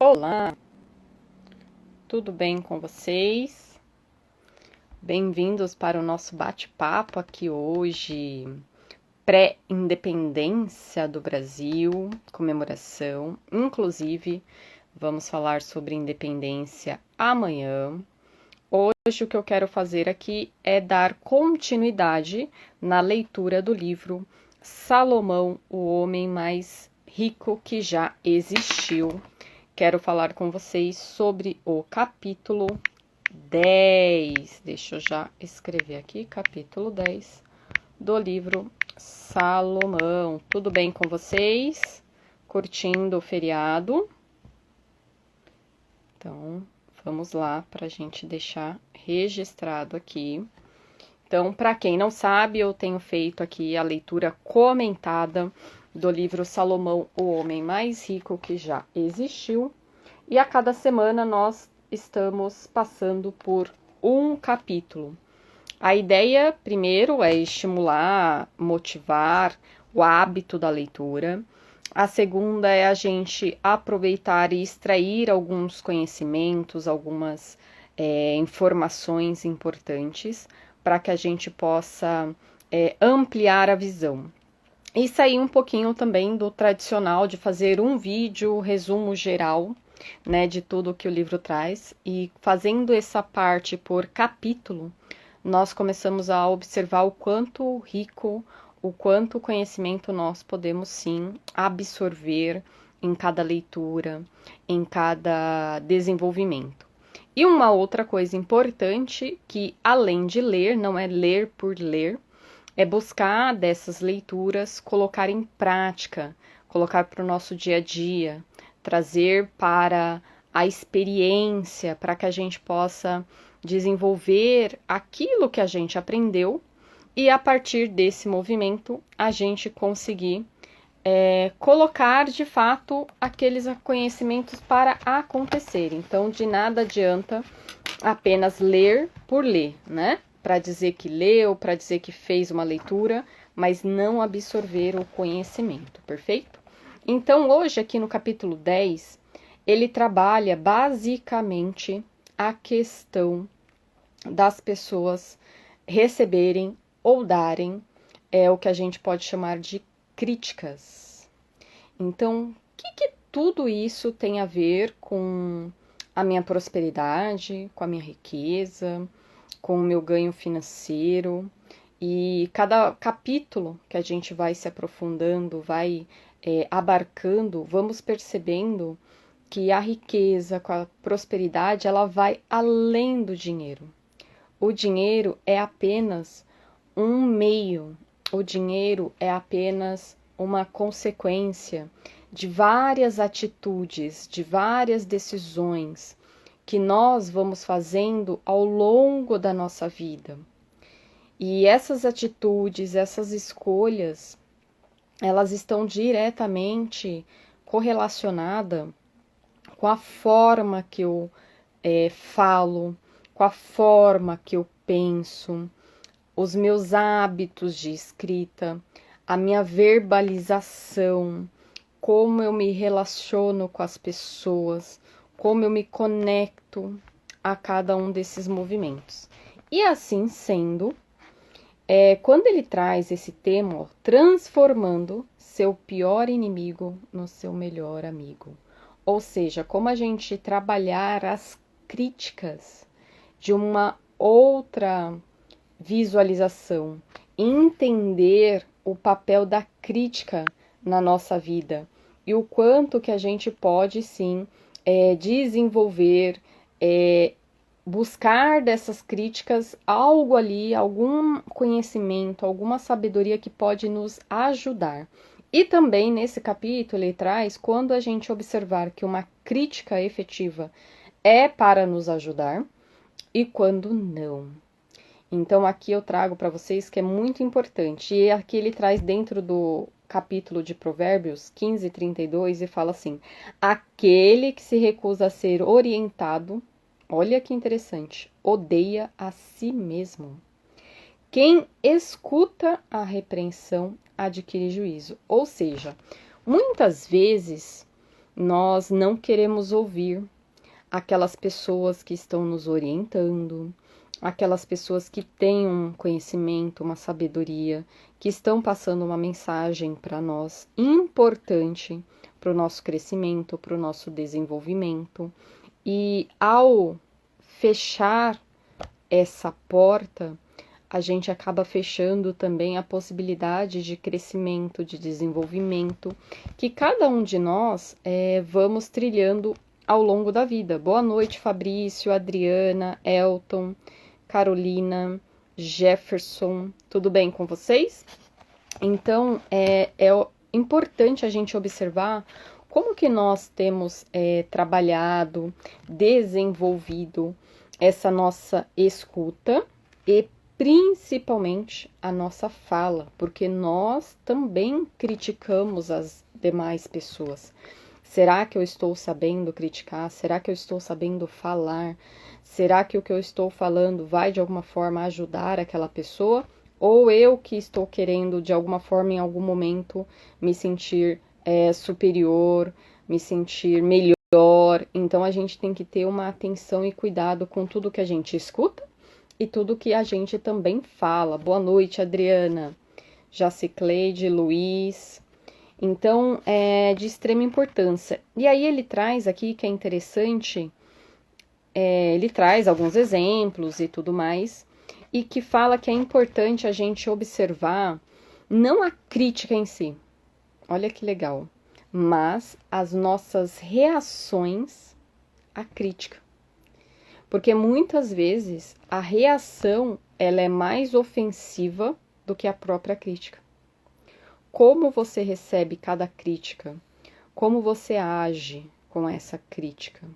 Olá, tudo bem com vocês? Bem-vindos para o nosso bate-papo aqui hoje, pré-independência do Brasil, comemoração. Inclusive, vamos falar sobre independência amanhã. Hoje o que eu quero fazer aqui é dar continuidade na leitura do livro Salomão, o homem mais rico que já existiu. Quero falar com vocês sobre o capítulo 10. Deixa eu já escrever aqui, capítulo 10 do livro Salomão. Tudo bem com vocês? Curtindo o feriado? Então, vamos lá para a gente deixar registrado aqui. Então, para quem não sabe, eu tenho feito aqui a leitura comentada do livro Salomão, o homem mais rico que já existiu. E a cada semana nós estamos passando por um capítulo. A ideia, primeiro, é estimular, motivar o hábito da leitura. A segunda é a gente aproveitar e extrair alguns conhecimentos, algumas informações importantes para que a gente possa ampliar a visão. E sair um pouquinho também do tradicional de fazer um vídeo, resumo geral, né, de tudo que o livro traz. E fazendo essa parte por capítulo, nós começamos a observar o quanto rico, o quanto conhecimento nós podemos sim absorver em cada leitura, em cada desenvolvimento. E uma outra coisa importante, que além de ler, não é ler por ler, é buscar dessas leituras, colocar em prática, colocar para o nosso dia a dia, trazer para a experiência, para que a gente possa desenvolver aquilo que a gente aprendeu e a partir desse movimento a gente conseguir colocar de fato aqueles conhecimentos para acontecer. Então, de nada adianta apenas ler por ler, né? Para dizer que leu, para dizer que fez uma leitura, mas não absorver o conhecimento, perfeito? Então, hoje, aqui no capítulo 10, ele trabalha basicamente a questão das pessoas receberem ou darem o que a gente pode chamar de críticas. Então, o que tudo isso tem a ver com a minha prosperidade, com a minha riqueza, com o meu ganho financeiro? E cada capítulo que a gente vai se aprofundando, vai abarcando, vamos percebendo que a riqueza, com a prosperidade, ela vai além do dinheiro. O dinheiro é apenas um meio, o dinheiro é apenas uma consequência de várias atitudes, de várias decisões que nós vamos fazendo ao longo da nossa vida. E essas atitudes, essas escolhas, elas estão diretamente correlacionadas com a forma que eu falo, com a forma que eu penso, os meus hábitos de escrita, a minha verbalização, como eu me relaciono com as pessoas, como eu me conecto a cada um desses movimentos. E assim sendo, quando ele traz esse tema, transformando seu pior inimigo no seu melhor amigo. Ou seja, como a gente trabalhar as críticas de uma outra visualização, entender o papel da crítica na nossa vida e o quanto que a gente pode sim desenvolver, buscar dessas críticas algo ali, algum conhecimento, alguma sabedoria que pode nos ajudar. E também nesse capítulo ele traz quando a gente observar que uma crítica efetiva é para nos ajudar e quando não. Então aqui eu trago para vocês que é muito importante. E aqui ele traz dentro do capítulo de Provérbios 15:32 e fala assim: aquele que se recusa a ser orientado, olha que interessante, odeia a si mesmo. Quem escuta a repreensão adquire juízo. Ou seja, muitas vezes Nós não queremos ouvir aquelas pessoas que estão nos orientando, aquelas pessoas que têm um conhecimento, uma sabedoria, que estão passando uma mensagem para nós importante para o nosso crescimento, para o nosso desenvolvimento. E ao fechar essa porta, a gente acaba fechando também a possibilidade de crescimento, de desenvolvimento, que cada um de nós vamos trilhando ao longo da vida. Boa noite, Fabrício, Adriana, Elton, Carolina, Jefferson, tudo bem com vocês? Então, é importante a gente observar como que nós temos trabalhado, desenvolvido essa nossa escuta e principalmente a nossa fala, porque nós também criticamos as demais pessoas. Será que eu estou sabendo criticar? Será que eu estou sabendo falar? Será que o que eu estou falando vai de alguma forma ajudar aquela pessoa? Ou eu que estou querendo de alguma forma em algum momento me sentir superior, me sentir melhor? Então a gente tem que ter uma atenção e cuidado com tudo que a gente escuta e tudo que a gente também fala. Boa noite, Adriana, Jacicleide, Luiz. Então, é de extrema importância. E aí ele traz aqui, que é interessante, ele traz alguns exemplos e tudo mais, e que fala que é importante a gente observar não a crítica em si, olha que legal, mas as nossas reações à crítica. Porque muitas vezes a reação ela é mais ofensiva do que a própria crítica. Como você recebe cada crítica? Como você age com essa crítica?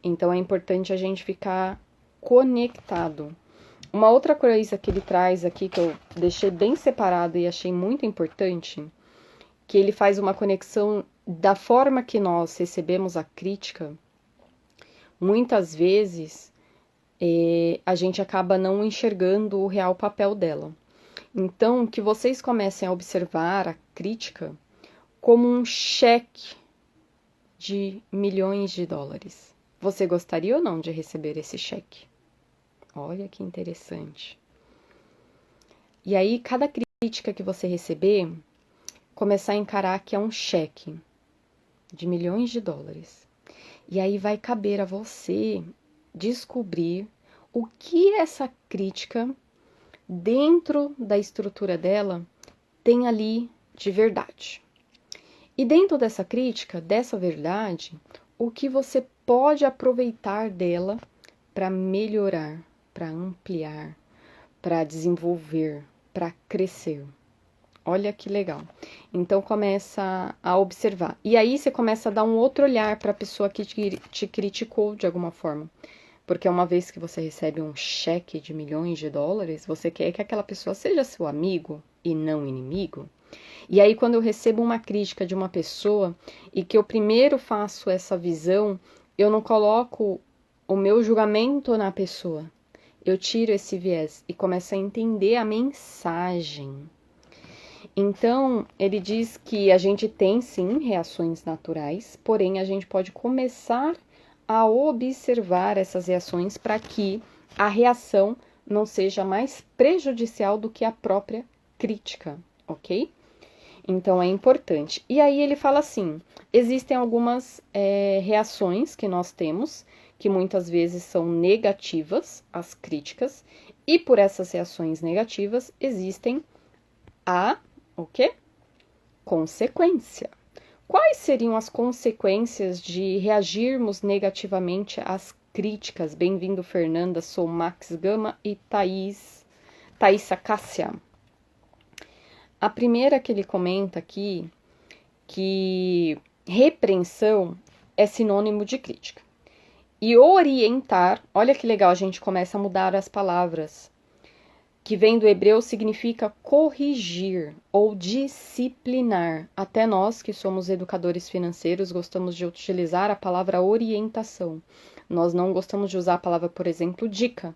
Então é importante a gente ficar conectado. Uma outra coisa que ele traz aqui, que eu deixei bem separado e achei muito importante, que ele faz uma conexão da forma que nós recebemos a crítica. Muitas vezes a gente acaba não enxergando o real papel dela. Então, que vocês comecem a observar a crítica como um cheque de milhões de dólares. Você gostaria ou não de receber esse cheque? Olha que interessante. E aí, cada crítica que você receber, começar a encarar que é um cheque de milhões de dólares. E aí vai caber a você descobrir o que essa crítica, dentro da estrutura dela, tem ali de verdade. E dentro dessa crítica, dessa verdade, o que você pode aproveitar dela para melhorar, para ampliar, para desenvolver, para crescer. Olha que legal. Então começa a observar. E aí você começa a dar um outro olhar para a pessoa que te criticou de alguma forma. Porque uma vez que você recebe um cheque de milhões de dólares, você quer que aquela pessoa seja seu amigo e não inimigo. E aí quando eu recebo uma crítica de uma pessoa e que eu primeiro faço essa visão, eu não coloco o meu julgamento na pessoa. Eu tiro esse viés e começo a entender a mensagem. Então, ele diz que a gente tem, sim, reações naturais, porém, a gente pode começar a observar essas reações para que a reação não seja mais prejudicial do que a própria crítica, ok? Então, é importante. E aí ele fala assim, existem algumas reações que nós temos, que muitas vezes são negativas, as críticas, e por essas reações negativas existem o quê? Consequência. Quais seriam as consequências de reagirmos negativamente às críticas? Bem-vindo, Fernanda. Sou Max Gama e Thaisa Cássia. A primeira que ele comenta aqui, que repreensão é sinônimo de crítica. E orientar, olha que legal, a gente começa a mudar as palavras, que vem do hebreu significa corrigir ou disciplinar. Até nós, que somos educadores financeiros, gostamos de utilizar a palavra orientação. Nós não gostamos de usar a palavra, por exemplo, dica.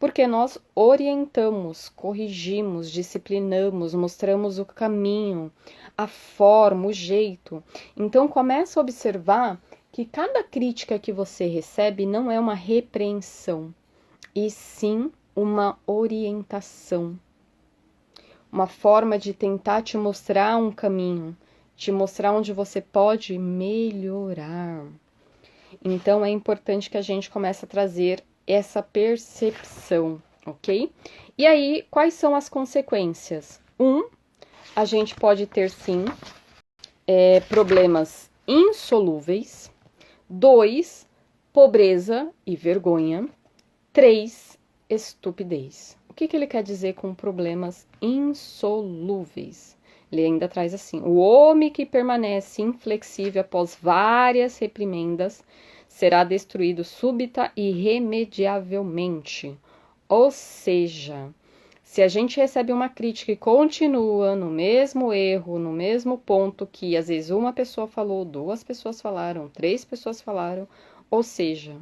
Porque nós orientamos, corrigimos, disciplinamos, mostramos o caminho, a forma, o jeito. Então começa a observar que cada crítica que você recebe não é uma repreensão, e sim uma orientação. Uma forma de tentar te mostrar um caminho, te mostrar onde você pode melhorar. Então é importante que a gente comece a trazer essa percepção, ok? E aí, quais são as consequências? A gente pode ter sim problemas insolúveis. 2, pobreza e vergonha. 3, estupidez. O que ele quer dizer com problemas insolúveis? Ele ainda traz assim: o homem que permanece inflexível após várias reprimendas será destruído súbita e irremediavelmente. Ou seja, se a gente recebe uma crítica e continua no mesmo erro, no mesmo ponto que às vezes uma pessoa falou, 2 pessoas falaram, 3 pessoas falaram, ou seja,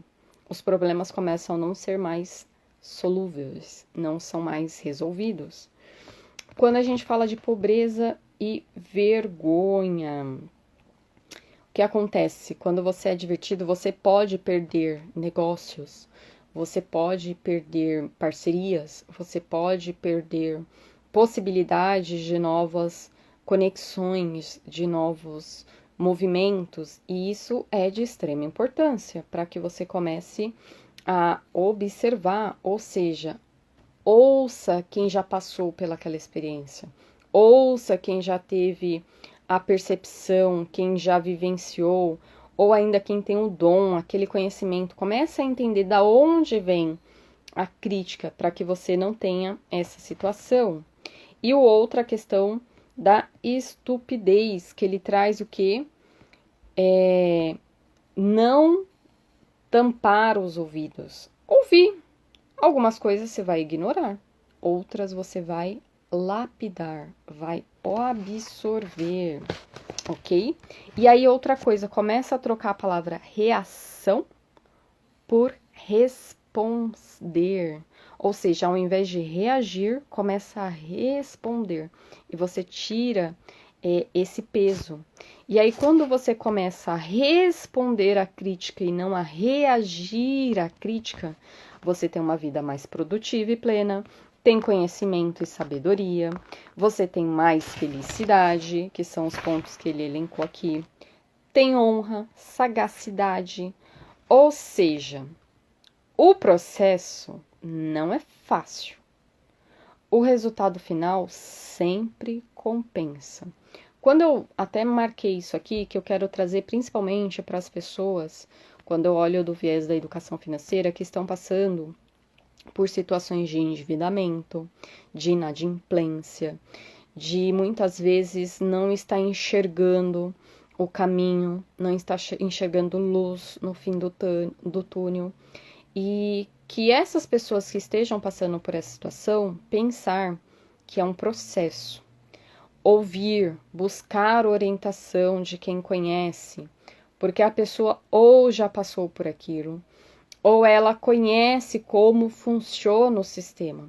os problemas começam a não ser mais solúveis, não são mais resolvidos. Quando a gente fala de pobreza e vergonha, o que acontece? Quando você é divertido, você pode perder negócios, você pode perder parcerias, você pode perder possibilidades de novas conexões, de novos movimentos, e isso é de extrema importância para que você comece a observar, ou seja, ouça quem já passou pelaquela experiência, ouça quem já teve a percepção, quem já vivenciou, ou ainda quem tem o dom, aquele conhecimento. Comece a entender da onde vem a crítica para que você não tenha essa situação. E outra questão da estupidez, que ele traz o quê? Não tampar os ouvidos. Ouvir. Algumas coisas você vai ignorar, outras você vai lapidar, vai absorver, ok? E aí outra coisa, começa a trocar a palavra reação por responder. Ou seja, ao invés de reagir, começa a responder. E você tira esse peso. E aí, quando você começa a responder à crítica e não a reagir à crítica, você tem uma vida mais produtiva e plena, tem conhecimento e sabedoria, você tem mais felicidade, que são os pontos que ele elencou aqui, tem honra, sagacidade, ou seja, o processo não é fácil. O resultado final sempre compensa. Quando eu até marquei isso aqui, que eu quero trazer principalmente para as pessoas, quando eu olho do viés da educação financeira, que estão passando por situações de endividamento, de inadimplência, de muitas vezes não estar enxergando o caminho, não está enxergando luz no fim do túnel. E que essas pessoas que estejam passando por essa situação, pensar que é um processo. Ouvir, buscar orientação de quem conhece, porque a pessoa ou já passou por aquilo, ou ela conhece como funciona o sistema.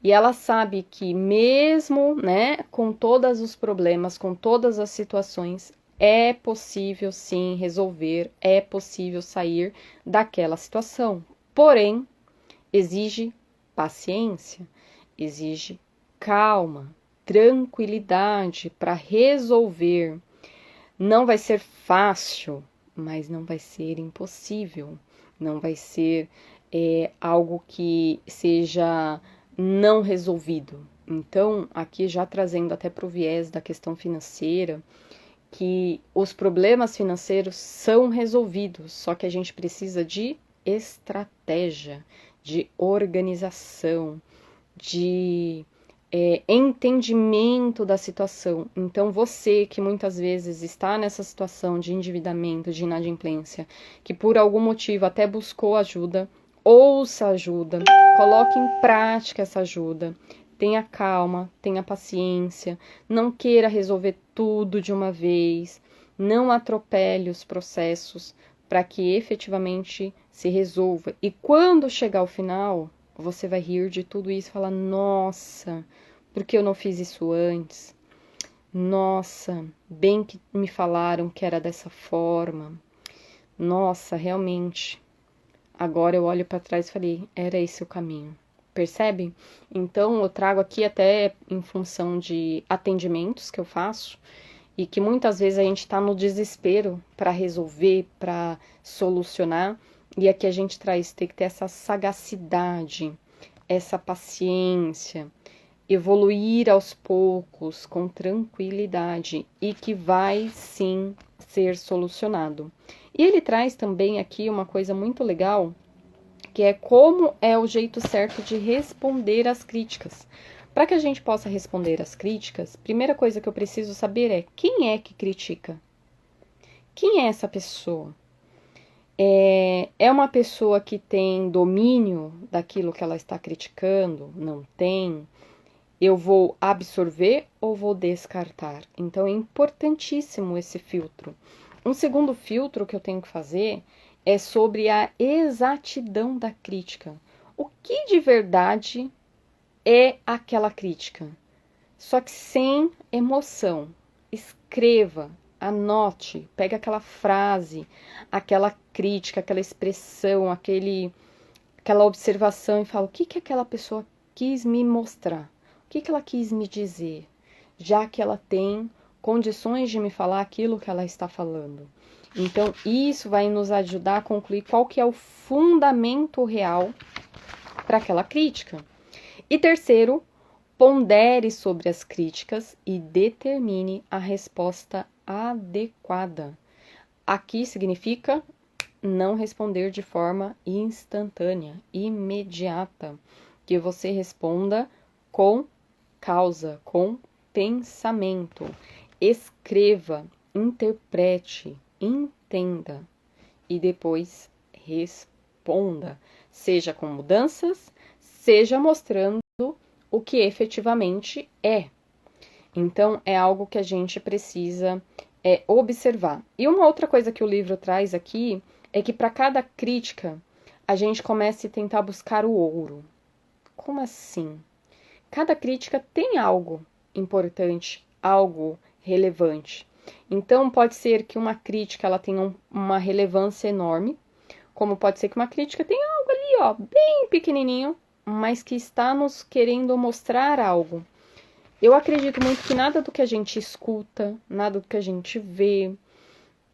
E ela sabe que mesmo, com todos os problemas, com todas as situações, é possível sim resolver, é possível sair daquela situação. Porém, exige paciência, exige calma, tranquilidade para resolver. Não vai ser fácil, mas não vai ser impossível. Não vai ser algo que seja não resolvido. Então, aqui já trazendo até para o viés da questão financeira, que os problemas financeiros são resolvidos, só que a gente precisa de estratégia, de organização, de entendimento da situação. Então, você que muitas vezes está nessa situação de endividamento, de inadimplência, que por algum motivo até buscou ajuda, ouça ajuda, coloque em prática essa ajuda, tenha calma, tenha paciência, não queira resolver tudo de uma vez, não atropele os processos para que efetivamente se resolva. E quando chegar ao final, você vai rir de tudo isso e falar, nossa, por que eu não fiz isso antes? Nossa, bem que me falaram que era dessa forma. Nossa, realmente. Agora eu olho para trás e falei, era esse o caminho. Percebe? Então eu trago aqui até em função de atendimentos que eu faço e que muitas vezes a gente está no desespero para resolver, para solucionar, e aqui a gente traz, tem que ter essa sagacidade, essa paciência, evoluir aos poucos, com tranquilidade, e que vai sim ser solucionado. E ele traz também aqui uma coisa muito legal, que é como é o jeito certo de responder às críticas. Para que a gente possa responder às críticas, primeira coisa que eu preciso saber é quem é que critica? Quem é essa pessoa? É uma pessoa que tem domínio daquilo que ela está criticando? Não tem? Eu vou absorver ou vou descartar? Então é importantíssimo esse filtro. Um segundo filtro que eu tenho que fazer é sobre a exatidão da crítica. O que de verdade é aquela crítica? Só que sem emoção. Escreva, anote, pega aquela frase, aquela crítica, aquela expressão, aquela observação e fala o que aquela pessoa quis me mostrar, o que ela quis me dizer, já que ela tem condições de me falar aquilo que ela está falando. Então, isso vai nos ajudar a concluir qual que é o fundamento real para aquela crítica. E terceiro, pondere sobre as críticas e determine a resposta adequada. Aqui significa não responder de forma instantânea, imediata. Que você responda com causa, com pensamento. Escreva, interprete, entenda e depois responda. Seja com mudanças, seja mostrando o que efetivamente é. Então, é algo que a gente precisa observar. E uma outra coisa que o livro traz aqui é que para cada crítica, a gente comece a tentar buscar o ouro. Como assim? Cada crítica tem algo importante, algo relevante. Então, pode ser que uma crítica ela tenha uma relevância enorme, como pode ser que uma crítica tenha algo ali, ó, bem pequenininho, mas que está nos querendo mostrar algo. Eu acredito muito que nada do que a gente escuta, nada do que a gente vê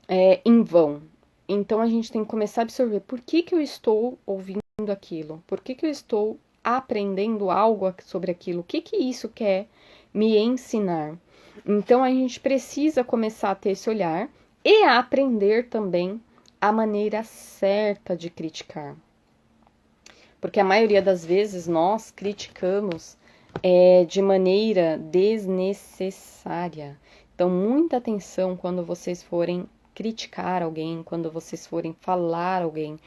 é em vão. Então a gente tem que começar a absorver por que eu estou ouvindo aquilo, por que eu estou aprendendo algo sobre aquilo, o que isso quer me ensinar. Então a gente precisa começar a ter esse olhar e a aprender também a maneira certa de criticar. Porque a maioria das vezes nós criticamos de maneira desnecessária. Então, muita atenção quando vocês forem criticar alguém, quando vocês forem falar alguém.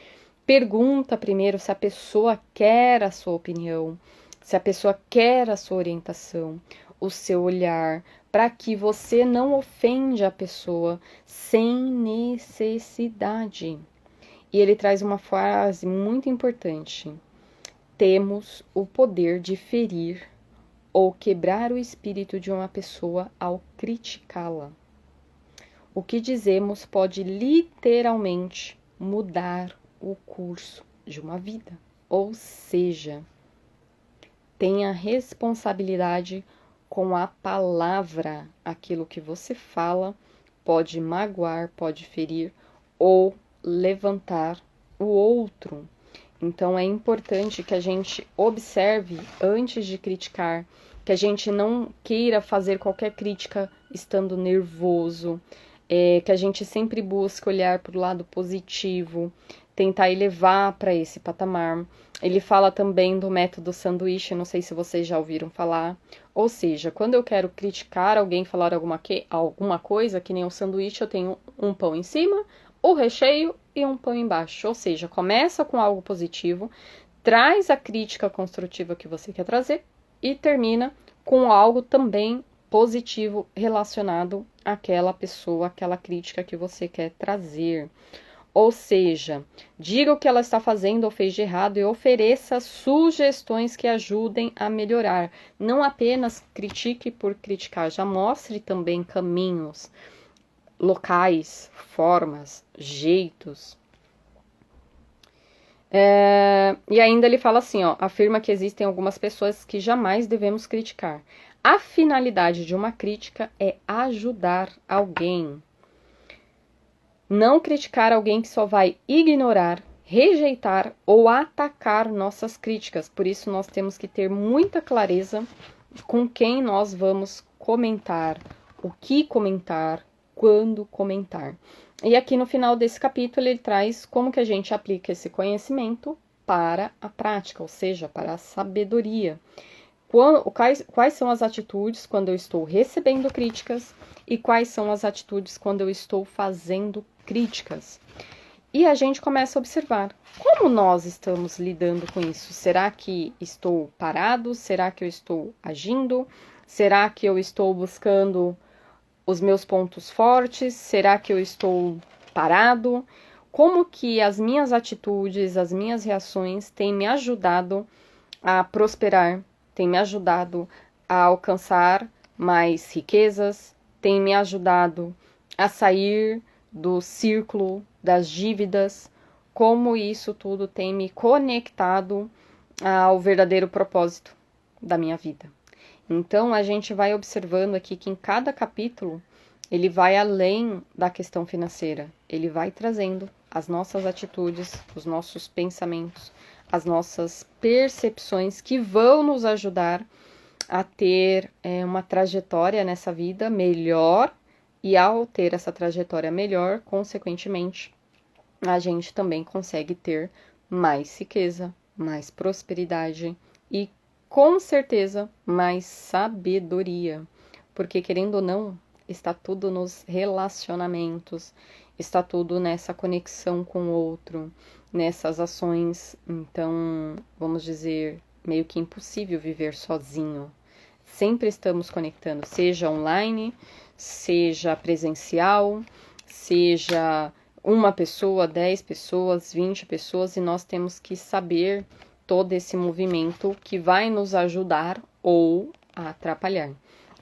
Pergunta primeiro se a pessoa quer a sua opinião, se a pessoa quer a sua orientação, o seu olhar, para que você não ofenda a pessoa sem necessidade. E ele traz uma frase muito importante. Temos o poder de ferir ou quebrar o espírito de uma pessoa ao criticá-la. O que dizemos pode literalmente mudar o curso de uma vida. Ou seja, tenha responsabilidade com a palavra. Aquilo que você fala pode magoar, pode ferir ou levantar o outro. Então é importante que a gente observe antes de criticar, que a gente não queira fazer qualquer crítica estando nervoso, que a gente sempre busque olhar para o lado positivo, tentar elevar para esse patamar. Ele fala também do método sanduíche, não sei se vocês já ouviram falar. Ou seja, quando eu quero criticar alguém, falar alguma coisa, que nem um sanduíche, eu tenho um pão em cima, o recheio e um pão embaixo. Ou seja, começa com algo positivo, traz a crítica construtiva que você quer trazer e termina com algo também positivo relacionado àquela pessoa, àquela crítica que você quer trazer. Ou seja, diga o que ela está fazendo ou fez de errado e ofereça sugestões que ajudem a melhorar. Não apenas critique por criticar, já mostre também caminhos, locais, formas, jeitos. E ainda ele fala assim, ó, afirma que existem algumas pessoas que jamais devemos criticar. A finalidade de uma crítica é ajudar alguém. Não criticar alguém que só vai ignorar, rejeitar ou atacar nossas críticas. Por isso nós temos que ter muita clareza com quem nós vamos comentar, o que comentar, quando comentar. E aqui no final desse capítulo ele traz como que a gente aplica esse conhecimento para a prática, ou seja, para a sabedoria. Quais são as atitudes quando eu estou recebendo críticas e quais são as atitudes quando eu estou fazendo críticas. E a gente começa a observar como nós estamos lidando com isso. Será que estou parado? Será que eu estou agindo? Será que eu estou buscando os meus pontos fortes? Será que eu estou parado? Como que as minhas atitudes, as minhas reações têm me ajudado a prosperar, têm me ajudado a alcançar mais riquezas, têm me ajudado a sair do círculo das dívidas, como isso tudo tem me conectado ao verdadeiro propósito da minha vida. Então, a gente vai observando aqui que em cada capítulo ele vai além da questão financeira, ele vai trazendo as nossas atitudes, os nossos pensamentos, as nossas percepções que vão nos ajudar a ter uma trajetória nessa vida melhor. E ao ter essa trajetória melhor, consequentemente, a gente também consegue ter mais riqueza, mais prosperidade e, com certeza, mais sabedoria. Porque, querendo ou não, está tudo nos relacionamentos, está tudo nessa conexão com o outro, nessas ações. Então, vamos dizer, meio que impossível viver sozinho. Sempre estamos conectando, seja online, seja presencial, seja uma pessoa, 10 pessoas, 20 pessoas, e nós temos que saber todo esse movimento que vai nos ajudar ou atrapalhar.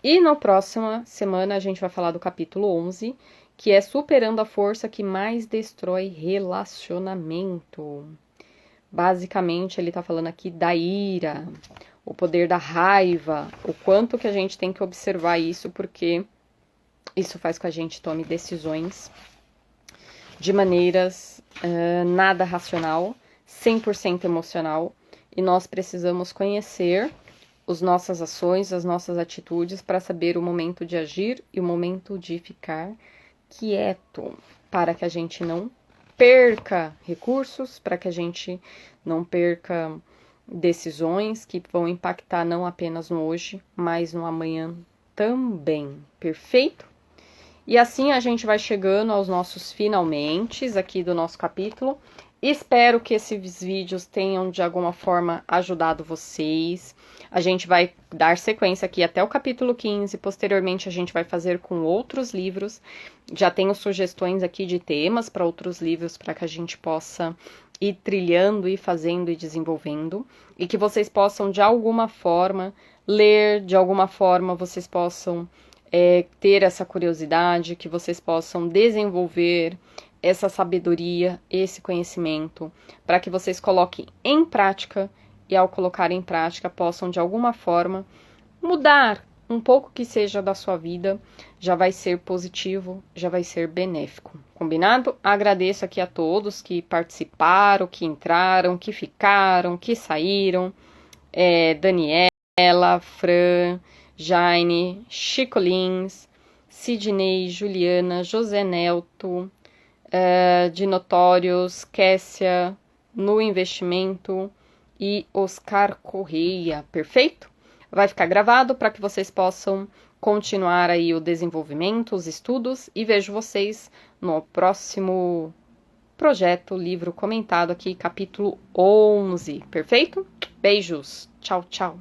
E na próxima semana a gente vai falar do capítulo 11, que é superando a força que mais destrói relacionamento. Basicamente, ele está falando aqui da ira, o poder da raiva, o quanto que a gente tem que observar isso, porque isso faz com que a gente tome decisões de maneiras nada racional, 100% emocional, e nós precisamos conhecer as nossas ações, as nossas atitudes, para saber o momento de agir e o momento de ficar quieto, para que a gente não perca recursos, para que a gente não perca decisões que vão impactar não apenas no hoje, mas no amanhã também. Perfeito? E assim a gente vai chegando aos nossos finalmentes aqui do nosso capítulo. Espero que esses vídeos tenham de alguma forma ajudado vocês. A gente vai dar sequência aqui até o capítulo 15. Posteriormente a gente vai fazer com outros livros. Já tenho sugestões aqui de temas para outros livros para que a gente possa ir trilhando, ir fazendo e desenvolvendo. E que vocês possam de alguma forma ler, de alguma forma vocês possam ter essa curiosidade, que vocês possam desenvolver essa sabedoria, esse conhecimento, para que vocês coloquem em prática e ao colocar em prática possam de alguma forma mudar um pouco que seja da sua vida, já vai ser positivo, já vai ser benéfico. Combinado? Agradeço aqui a todos que participaram, que entraram, que ficaram, que saíram. Daniela, Fran, Jaine, Chico Lins, Sidney, Juliana, José Nelto, Dinotórios, Kessia, No Investimento e Oscar Correia. Perfeito? Vai ficar gravado para que vocês possam continuar aí o desenvolvimento, os estudos, e vejo vocês no próximo projeto, livro comentado aqui, capítulo 11. Perfeito? Beijos. Tchau, tchau.